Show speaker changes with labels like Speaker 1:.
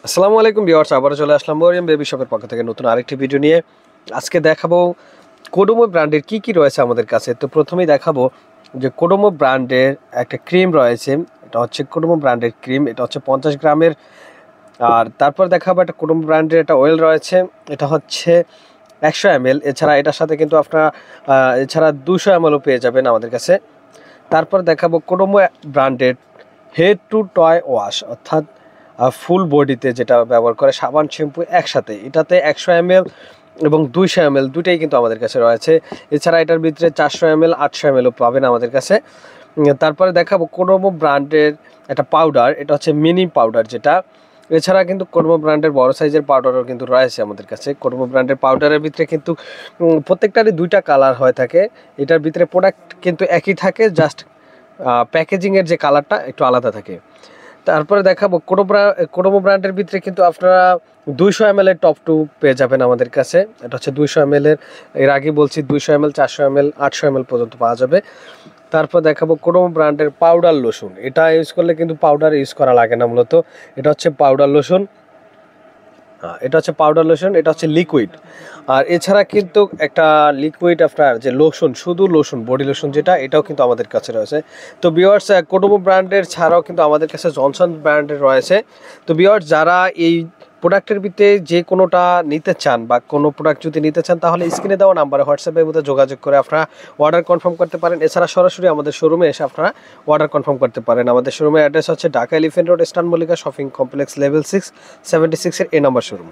Speaker 1: আসসালামু আলাইকুম ভিউয়ার্স, আবারও চলে আসলাম মরিয়ম বেবি শপের পক্ষ থেকে নতুন আরেকটি ভিডিও নিয়ে। আজকে দেখাবো কোডোমো ব্র্যান্ডের কি রয়েছে আমাদের কাছে। তো প্রথমেই দেখাবো যে কোডোমো ব্র্যান্ডের একটা ক্রিম রয়েছে। এটা হচ্ছে কোডোমো ব্র্যান্ডের ক্রিম, এটা হচ্ছে 50 গ্রামের। আর তারপর দেখাবো একটা কোডোমো ব্র্যান্ডের একটা অয়েল রয়েছে, এটা হচ্ছে 100 ml। এছাড়া এটার সাথে কিন্তু আপনারা এছাড়া 200 mlও পেয়ে যাবেন আমাদের কাছে। তারপর দেখাবো কোডোমো ব্র্যান্ডের হেড টু টয় ওয়াশ, অর্থাৎ ফুল বডিতে যেটা ব্যবহার করে সাবান শ্যাম্পু একসাথে। এটাতে 100 ml এবং 200 ml দুইটাই কিন্তু আমাদের কাছে রয়েছে। এছাড়া এটার ভিতরে 400 ml 800 mlও পাবেন আমাদের কাছে। তারপরে দেখাবো কোডোমো ব্র্যান্ডের একটা পাউডার, এটা হচ্ছে মিনি পাউডার যেটা। এছাড়া কিন্তু কোডোমো ব্র্যান্ডের বড় সাইজের পাউডারও কিন্তু রয়েছে আমাদের কাছে। কোডোমো ব্র্যান্ডের পাউডারের ভিতরে কিন্তু প্রত্যেকটারই দুইটা কালার হয়ে থাকে। এটার ভিতরে প্রোডাক্ট কিন্তু একই থাকে, জাস্ট প্যাকেজিংয়ের যে কালারটা একটু আলাদা থাকে। তারপরে দেখাবো কোডোমো ব্র্যান্ডের ভিতরে কিন্তু আপনারা 200 ml এর টপ টু পেয়ে যাবেন আমাদের কাছে। এটা হচ্ছে 200 ml এর আগে বলছি 200 ml 400 ml 800 ml পর্যন্ত পাওয়া যাবে। তারপর দেখাবো কোডোমো ব্র্যান্ডের পাউডার লোশন। এটা ইউজ করলে কিন্তু পাউডার ইউজ করা লাগে না মূলত। এটা হচ্ছে পাউডার লোশন, এটা হচ্ছে লিকুইড। আর এছাড়া কিন্তু একটা লিকুইড আপনার যে লোশন, শুধু লোশন, বডি লোশন যেটা, এটাও কিন্তু আমাদের কাছে রয়েছে। তো ভিউয়ার্স, কোডোমো ব্র্যান্ডের ছাড়াও কিন্তু আমাদের কাছে জনসন ব্র্যান্ডের রয়েছে। তো ভিউয়ার্স, যারা এই প্রোডাক্টের ভিতরে যে কোনোটা নিতে চান বা কোনো প্রোডাক্ট যদি নিতে চান, তাহলে স্ক্রিনে দেওয়া নাম্বারে হোয়াটসঅ্যাপের মধ্যে যোগাযোগ করে আপনারা অর্ডার কনফার্ম করতে পারেন। এছাড়া সরাসরি আমাদের শোরুমে এসে আপনারা অর্ডার কনফার্ম করতে পারেন। আমাদের শোরুমের অ্যাড্রেস হচ্ছে Dhaka elephant road, eastern Mallika shopping complex, level 6, 76 এর এ নাম্বার শোরুম।